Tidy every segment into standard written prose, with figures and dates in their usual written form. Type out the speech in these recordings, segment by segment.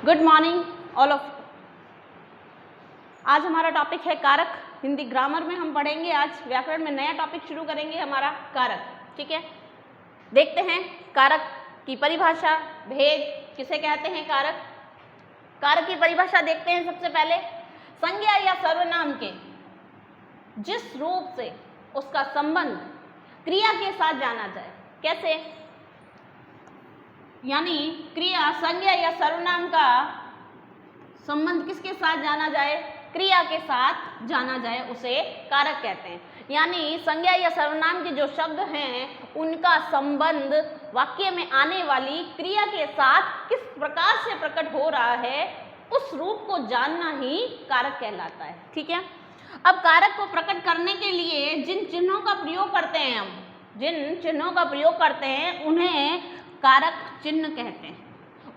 Good morning all of. आज हमारा topic है कारक। हिंदी ग्रामर में हम पढ़ेंगे। आज व्याकरण में नया टॉपिक शुरू करेंगे हमारा कारक। ठीक है, देखते हैं कारक की परिभाषा, भेद, किसे कहते हैं कारक। कारक की परिभाषा देखते हैं। सबसे पहले संज्ञा या सर्वनाम के जिस रूप से उसका संबंध क्रिया के साथ जाना जाए। कैसे? यानी क्रिया, संज्ञा या सर्वनाम का संबंध किसके साथ जाना जाए? क्रिया के साथ जाना जाए, उसे कारक कहते हैं। यानी संज्ञा या सर्वनाम के जो शब्द हैं उनका संबंध वाक्य में आने वाली क्रिया के साथ किस प्रकार से प्रकट हो रहा है, उस रूप को जानना ही कारक कहलाता है। ठीक है, अब कारक को प्रकट करने के लिए जिन चिन्हों का प्रयोग करते हैं, हम जिन चिन्हों का प्रयोग करते हैं उन्हें कारक चिन्ह कहते हैं।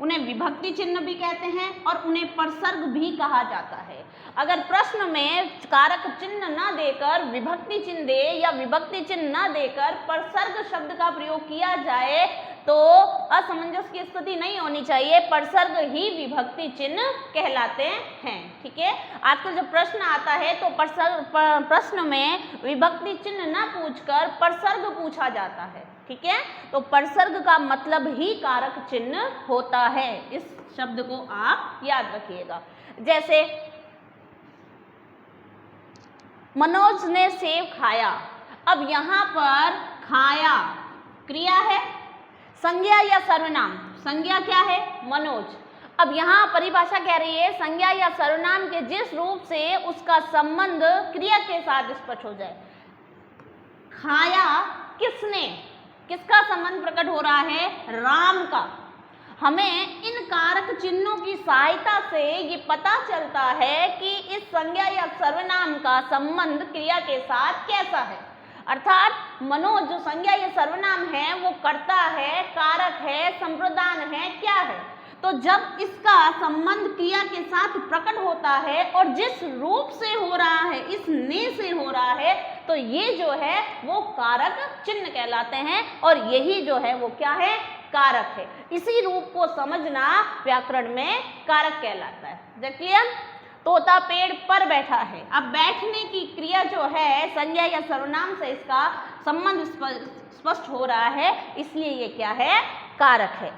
उन्हें विभक्ति चिन्ह भी कहते हैं और उन्हें परसर्ग भी कहा जाता है। अगर प्रश्न में कारक चिन्ह न देकर विभक्ति चिन्ह दे या विभक्ति चिन्ह न देकर परसर्ग शब्द का प्रयोग किया जाए तो असमंजस की स्थिति नहीं होनी चाहिए। परसर्ग ही विभक्ति चिन्ह कहलाते हैं। ठीक है, आजकल जब प्रश्न आता है तो प्रश्न में विभक्ति चिन्ह न पूछकर परसर्ग पूछा जाता है। ठीक है, तो परसर्ग का मतलब ही कारक चिन्ह होता है। इस शब्द को आप याद रखिएगा। जैसे मनोज ने सेब खाया। अब यहाँ पर खाया क्रिया है, संज्ञा या सर्वनाम? संज्ञा क्या है? मनोज। अब यहाँ परिभाषा कह रही है संज्ञा या सर्वनाम के जिस रूप से उसका संबंध क्रिया के साथ स्पष्ट हो जाए। खाया किसने, किसका संबंध प्रकट हो रहा है? राम का। हमें इन कारक चिन्हों की सहायता से ये पता चलता है कि इस संज्ञा या सर्वनाम का संबंध क्रिया के साथ कैसा है। अर्थात मनोज जो संज्ञा या सर्वनाम है वो कर्ता है, कारक है, संप्रदान है, क्या है? तो जब इसका संबंध क्रिया के साथ प्रकट होता है और जिस रूप से हो रहा है, इस ने से हो रहा है, तो ये जो है वो कारक चिन्ह कहलाते हैं और यही जो है वो क्या है? कारक है। इसी रूप को समझना व्याकरण में कारक कहलाता है। क्लियर? तोता पेड़ पर बैठा है। अब बैठने की क्रिया जो है संज्ञा या सर्वनाम से इसका संबंध स्पष्ट हो रहा है, इसलिए ये क्या है? कारक है।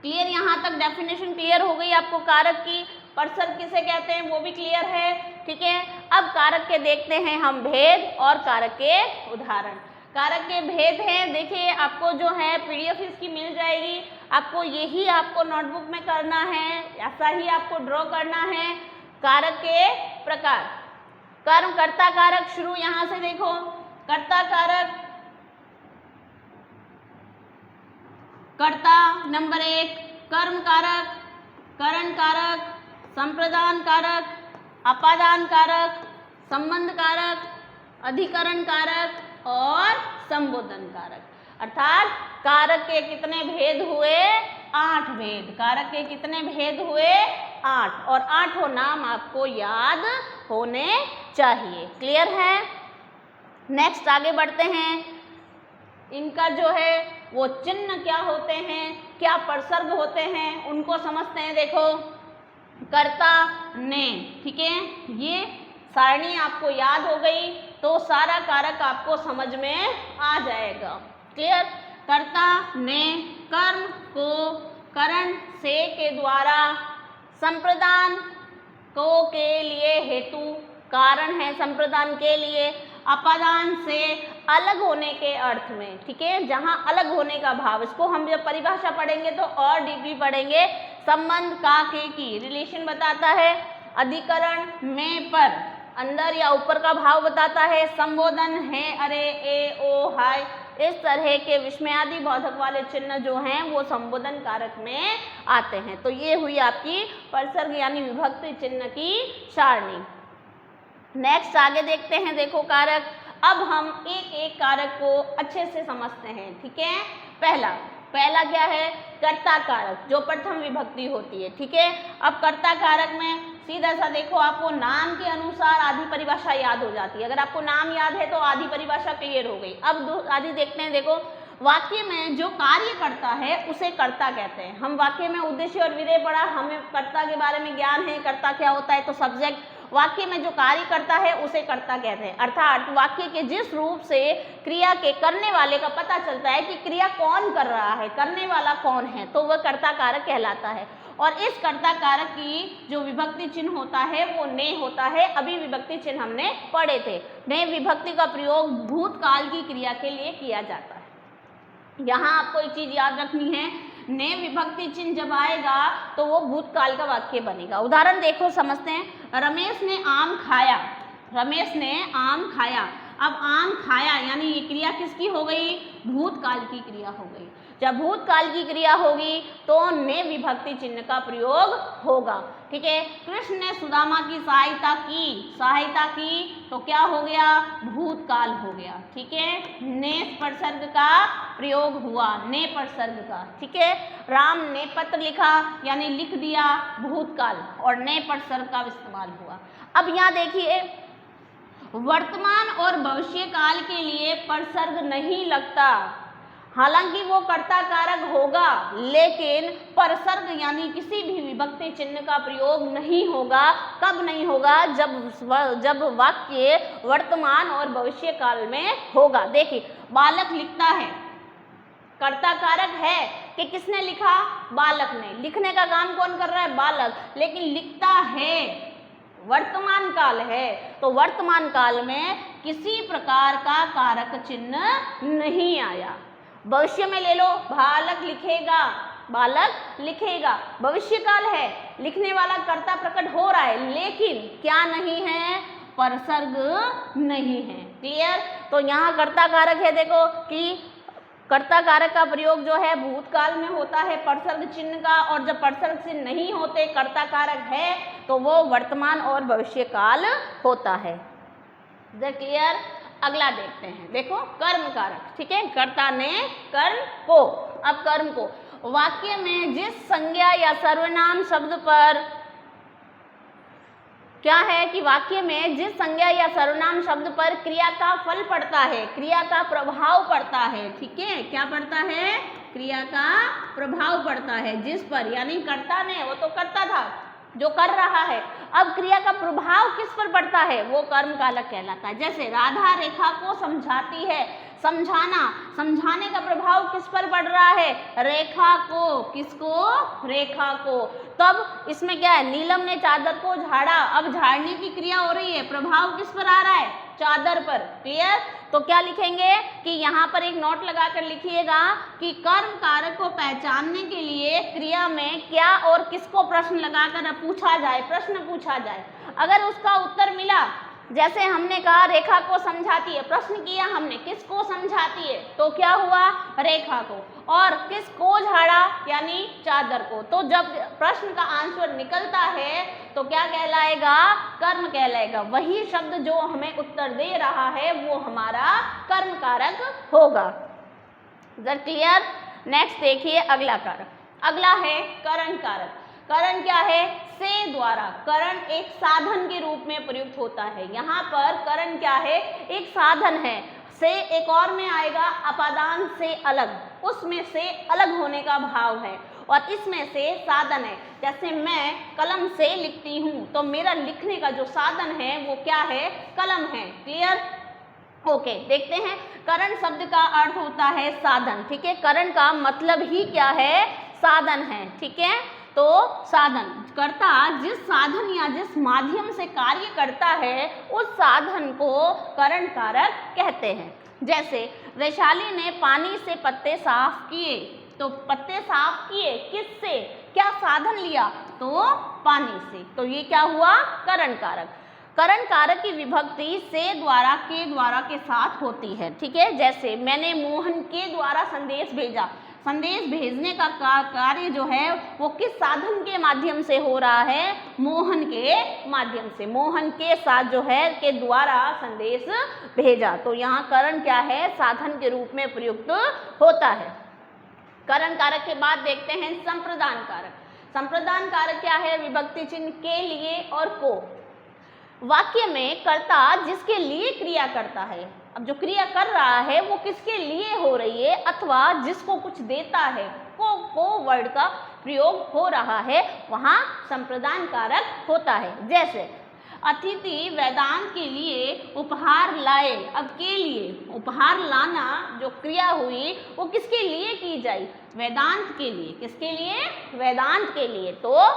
क्लियर? यहाँ तक डेफिनेशन क्लियर हो गई आपको कारक की। परसर्ग किसे कहते हैं वो भी क्लियर है। ठीक है, अब कारक के देखते हैं हम भेद और कारक के उदाहरण। कारक के भेद हैं, देखिए आपको जो है पीडीएफ इसकी मिल जाएगी। आपको यही आपको नोटबुक में करना है, ऐसा ही आपको ड्रॉ करना है। कारक के प्रकार, कर्म कर्ता कारक शुरू यहाँ से देखो। कर्ता कारक, कर्ता नंबर 1, कर्म कारक, करण कारक, संप्रदान कारक, अपादान कारक, संबंध कारक, अधिकरण कारक और संबोधन कारक। अर्थात कारक के कितने भेद हुए? 8 भेद। कारक के कितने भेद हुए? 8, और 8 नाम आपको याद होने चाहिए। क्लियर है? नेक्स्ट आगे बढ़ते हैं। इनका जो है वो चिन्ह क्या होते हैं, क्या परसर्ग होते हैं, उनको समझते हैं। देखो कर्ता ने, ठीक है, ये सारणी आपको याद हो गई तो सारा कारक आपको समझ में आ जाएगा। क्लियर? कर्ता ने कर्म को करण से के द्वारा, संप्रदान को के लिए हेतु, कारण है संप्रदान के लिए, अपादान से अलग होने के अर्थ में। ठीक है, जहाँ अलग होने का भाव, इसको हम जब परिभाषा पढ़ेंगे तो और डीपली पढ़ेंगे। संबंध का के की रिलेशन बताता है, अधिकरण में पर अंदर या ऊपर का भाव बताता है, संबोधन है अरे ए ओ हाय, इस तरह के विस्मयादि बोधक वाले चिन्ह जो हैं वो संबोधन कारक में आते हैं। तो ये हुई आपकी परसर्ग यानी विभक्ति चिन्ह की सारणी। नेक्स्ट आगे देखते हैं। देखो कारक, अब हम एक एक कारक को अच्छे से समझते हैं। ठीक है, पहला क्या है? कर्ता कारक, जो प्रथम विभक्ति होती है। ठीक है, अब कर्ता कारक में सीधा सा देखो, आपको नाम के अनुसार आधी परिभाषा याद हो जाती है। अगर आपको नाम याद है तो आधी परिभाषा क्लियर हो गई। अब आधी देखते हैं। देखो वाक्य में जो कार्य करता है उसे कर्ता कहते हैं। हम वाक्य में उद्देश्य और विधेय पढ़ा, हमें कर्ता के बारे में ज्ञान है, कर्ता क्या होता है तो सब्जेक्ट। वाक्य में जो कार्य करता है उसे कर्ता कहते हैं, अर्थात वाक्य के जिस रूप से क्रिया के करने वाले का पता चलता है कि क्रिया कौन कर रहा है, करने वाला कौन है, तो वह कर्ता कारक कहलाता है। और इस कर्ता कारक की जो विभक्ति चिन्ह होता है वो ने होता है। अभी विभक्ति चिन्ह हमने पढ़े थे। ने विभक्ति का प्रयोग भूतकाल की क्रिया के लिए किया जाता है। यहाँ आपको एक चीज याद रखनी है, ने विभक्ति चिन्ह जब आएगा तो वो भूतकाल का वाक्य बनेगा। उदाहरण देखो, समझते हैं। रमेश ने आम खाया, रमेश ने आम खाया। अब आम खाया यानी ये क्रिया किसकी हो गई, भूतकाल की क्रिया हो गई। जब भूतकाल की क्रिया होगी तो ने विभक्ति चिन्ह का प्रयोग होगा। ठीक है, कृष्ण ने सुदामा की सहायता की, सहायता की तो क्या हो गया, भूतकाल हो गया। ठीक है, ने परसर्ग का प्रयोग हुआ, ने परसर्ग का। ठीक है, राम ने पत्र लिखा यानी लिख दिया, भूतकाल, और ने परसर्ग का इस्तेमाल हुआ। अब यहाँ देखिए, वर्तमान और भविष्य काल के लिए परसर्ग नहीं लगता, हालांकि वो कर्ता कारक होगा, लेकिन परसर्ग यानी किसी भी विभक्ति चिन्ह का प्रयोग नहीं होगा। कब नहीं होगा, जब वाक्य वर्तमान और भविष्य काल में होगा। देखिए, बालक लिखता है, कर्ता कारक है कि किसने लिखा, बालक ने। लिखने का काम कौन कर रहा है, बालक, लेकिन लिखता है, वर्तमान काल है, तो वर्तमान काल में किसी प्रकार का कारक चिन्ह नहीं आया। भविष्य में ले लो, बालक लिखेगा, बालक लिखेगा, भविष्य काल है, लिखने वाला कर्ता प्रकट हो रहा है, लेकिन क्या नहीं है, परसर्ग नहीं है। क्लियर, तो यहाँ कर्ता कारक है, देखो कि कर्ता कारक का प्रयोग जो है भूतकाल में होता है परसर्ग चिन्ह का, और जब परसर्ग चिन्ह नहीं होते, कर्ता कारक है, तो वो वर्तमान और भविष्य काल होता है। क्लियर, अगला देखते हैं। देखो, कर्म कारक। ठीक है, कर्ता ने कर्म को। अब कर्म को वाक्य में जिस संज्ञा या सर्वनाम शब्द पर क्या है कि वाक्य में जिस संज्ञा या सर्वनाम शब्द पर क्रिया का फल पड़ता है, क्रिया का प्रभाव पड़ता है। ठीक है, क्या पड़ता है, क्रिया का प्रभाव पड़ता है, जिस पर, यानी कर्ता ने, वो तो कर्ता था जो कर रहा है, अब क्रिया का प्रभाव किस पर पड़ता है, वो कर्म कारक कहलाता है। जैसे राधा रेखा को समझाती है, समझाना, समझाने का प्रभाव किस पर पड़ रहा है, रेखा को। किसको, रेखा को। तब इसमें क्या है, नीलम ने चादर को झाड़ा, अब झाड़ने की क्रिया हो रही है, प्रभाव किस पर आ रहा है, चादर पर। क्लियर, तो क्या लिखेंगे कि यहाँ पर एक नोट लगाकर लिखिएगा कि कर्म कारक को पहचानने के लिए क्रिया में क्या और किसको प्रश्न लगाकर पूछा जाए, प्रश्न पूछा जाए। अगर उसका उत्तर मिला, जैसे हमने कहा रेखा को समझाती है, प्रश्न किया हमने किसको समझाती है, तो क्या हुआ, रेखा को, और किसको झाड़ा यानी चादर को। तो जब प्रश्न का आंसर निकलता है तो क्या कहलाएगा, कर्म कहलाएगा। वही शब्द जो हमें उत्तर दे रहा है वो हमारा कर्म कारक होगा। क्लियर, नेक्स्ट देखिए अगला कारक। अगला है करण कारक। करण क्या है, से द्वारा। करण एक साधन के रूप में प्रयुक्त होता है। यहाँ पर करण क्या है, एक साधन है। से एक और में आएगा अपादान से अलग, उसमें से अलग होने का भाव है, और इसमें से साधन है। जैसे मैं कलम से लिखती हूँ, तो मेरा लिखने का जो साधन है वो क्या है, कलम है। क्लियर, ओके, देखते हैं। करण शब्द का अर्थ होता है साधन। ठीक है, करण का मतलब ही क्या है, साधन है। ठीक है, तो साधन, कर्ता जिस साधन या जिस माध्यम से कार्य करता है उस साधन को करण कारक कहते हैं। जैसे वैशाली ने पानी से पत्ते साफ किए, तो पत्ते साफ किए किससे, क्या साधन लिया, तो पानी से, तो ये क्या हुआ, करण कारक। करण कारक की विभक्ति से द्वारा के साथ होती है। ठीक है, जैसे मैंने मोहन के द्वारा संदेश भेजा, संदेश भेजने का कार्य जो है वो किस साधन के माध्यम से हो रहा है, मोहन के माध्यम से, मोहन के साथ जो है के द्वारा संदेश भेजा। तो यहाँ करण क्या है, साधन के रूप में प्रयुक्त होता है। करण कारक के बाद देखते हैं संप्रदान कारक। संप्रदान कारक क्या है, विभक्ति चिन्ह के लिए और को। वाक्य में कर्ता जिसके लिए क्रिया करता है, अब जो क्रिया कर रहा है वो किसके लिए हो रही है अथवा जिसको कुछ देता है, को वर्ड का प्रयोग हो रहा है, वहाँ संप्रदान कारक होता है। जैसे अतिथि वेदांत के लिए उपहार लाए, अब के लिए उपहार लाना जो क्रिया हुई वो किसके लिए की जाए, वेदांत के लिए, किसके लिए, वेदांत के लिए, तो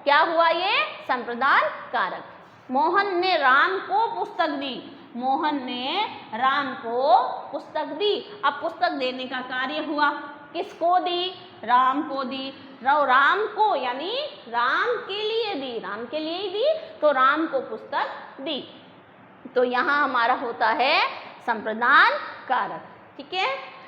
क्या हुआ ये संप्रदान कारक। मोहन ने राम को पुस्तक दी, मोहन ने राम को पुस्तक दी, अब पुस्तक देने का कार्य हुआ, किसको दी, राम को दी, राम को यानी राम के लिए दी, राम के लिए ही दी तो राम को पुस्तक दी, तो यहाँ हमारा होता है संप्रदान कारक। ठीक है,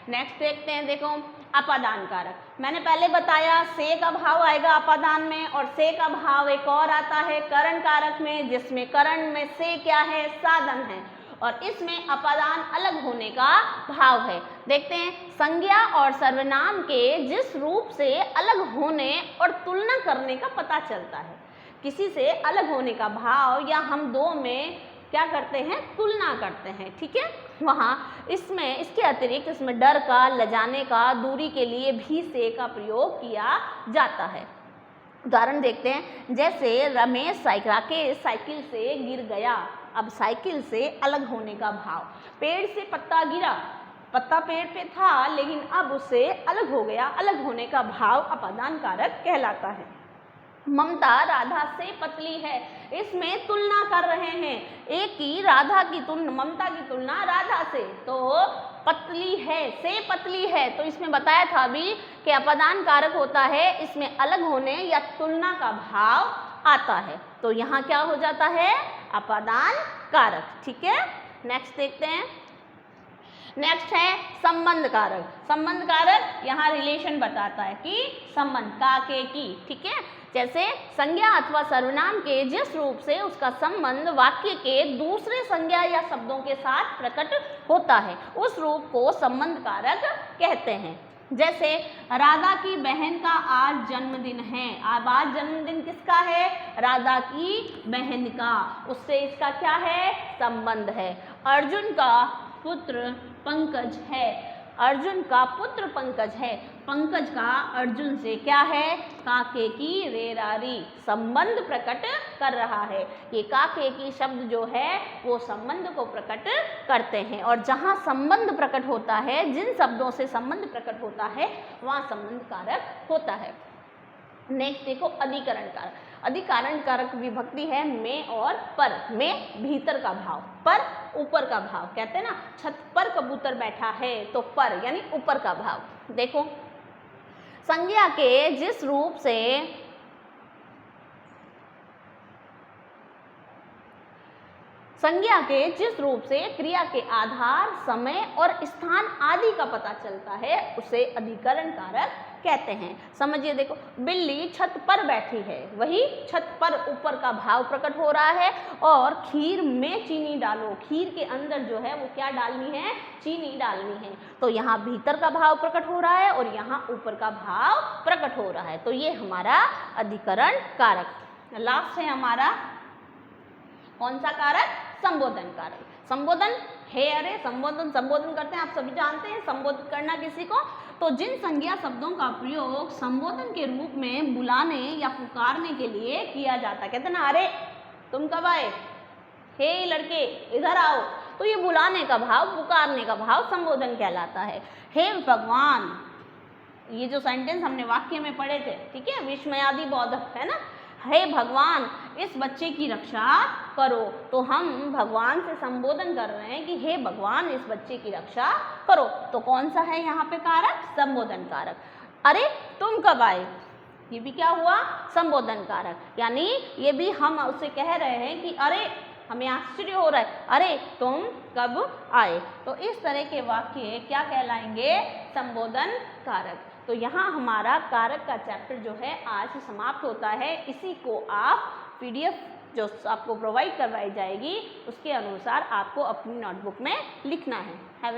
नेक्स्ट देखते हैं, देखो अपादान कारक। मैंने पहले बताया से का भाव आएगा अपादान में और से का भाव एक और आता है करण कारक में, जिसमें करण में से क्या है, साधन है, और इसमें अपादान अलग होने का भाव है। देखते हैं, संज्ञा और सर्वनाम के जिस रूप से अलग होने और तुलना करने का पता चलता है, किसी से अलग होने का भाव या हम दो में क्या करते हैं, तुलना करते हैं। ठीक है, वहाँ इसमें इसके अतिरिक्त इसमें डर का, लजाने का, दूरी के लिए भी से का प्रयोग किया जाता है। उदाहरण देखते हैं, जैसे रमेश साइकिल से गिर गया, अब साइकिल से अलग होने का भाव, पेड़ से पत्ता गिरा, पत्ता पेड़ पे था लेकिन अब उससे अलग हो गया, अलग होने का भाव अपादान कारक कहलाता है। ममता राधा से पतली है, इसमें तुलना कर रहे हैं, एक की राधा की तुलना, ममता की तुलना राधा से, तो पतली है से पतली है, तो इसमें बताया था अभी कि अपादान कारक होता है, इसमें अलग होने या तुलना का भाव आता है, तो यहाँ क्या हो जाता है, अपादान कारक। ठीक है, नेक्स्ट देखते हैं, नेक्स्ट है संबंध कारक। संबंध कारक यहाँ रिलेशन बताता है कि संबंध का के की। ठीक है, जैसे संज्ञा अथवा सर्वनाम के जिस रूप से उसका संबंध वाक्य के दूसरे संज्ञा या शब्दों के साथ प्रकट होता है, उस रूप को संबंध कारक कहते हैं। जैसे राधा की बहन का आज जन्मदिन है, अब आज जन्मदिन किसका है, राधा की बहन का, उससे इसका क्या है, संबंध है। अर्जुन का पुत्र पंकज है, अर्जुन का पुत्र पंकज है, पंकज का अर्जुन से क्या है, काके की रेरारी, संबंध प्रकट कर रहा है। ये काके की शब्द जो है वो संबंध को प्रकट करते हैं, और जहाँ संबंध प्रकट होता है, जिन शब्दों से संबंध प्रकट होता है वहाँ संबंध कारक होता है। नेक्स्ट देखो अधिकरण कारक। अधिकरण कारक विभक्ति है में और पर, में भीतर का भाव, पर ऊपर का भाव, कहते हैं ना छत पर कबूतर बैठा है, तो पर यानी ऊपर का भाव। देखो संज्ञा के जिस रूप से संज्ञा के जिस रूप से क्रिया के आधार, समय और स्थान आदि का पता चलता है उसे अधिकरण कारक कहते हैं। समझिए, देखो बिल्ली छत पर बैठी है, वही छत पर ऊपर का भाव प्रकट हो रहा है, और खीर में चीनी डालो, खीर के अंदर जो है वो क्या डालनी है, चीनी डालनी है, तो यहाँ भीतर का भाव प्रकट हो रहा है और यहाँ ऊपर का भाव प्रकट हो रहा है, तो ये हमारा अधिकरण कारक। लास्ट है हमारा कौन सा कारक, संबोधन कारक। संबोधन है, अरे संबोधन करते हैं, आप सभी जानते हैं संबोधित करना किसी को, तो जिन संज्ञा शब्दों का प्रयोग संबोधन के रूप में बुलाने या पुकारने के लिए किया जाता है, कहते हैं ना अरे तुम कब आए, हे लड़के इधर आओ, तो ये बुलाने का भाव, पुकारने का भाव संबोधन कहलाता है। हे भगवान, ये जो सेंटेंस हमने वाक्य में पढ़े थे, ठीक है, विस्मयादि बोधक है ना, हे भगवान इस बच्चे की रक्षा करो, तो हम भगवान से संबोधन कर रहे हैं कि हे भगवान इस बच्चे की रक्षा करो, तो कौन सा है यहाँ पे कारक, संबोधन कारक। अरे तुम कब आए, ये भी क्या हुआ, संबोधन कारक, यानी ये भी हम उससे कह रहे हैं कि अरे हमें आश्चर्य हो रहा है, अरे तुम कब आए, तो इस तरह के वाक्य क्या कहलाएंगे, संबोधन कारक। तो यहाँ हमारा कारक का चैप्टर जो है आज से समाप्त होता है। इसी को आप PDF जो आपको प्रोवाइड करवाई जाएगी उसके अनुसार आपको अपनी नोटबुक में लिखना है। हैव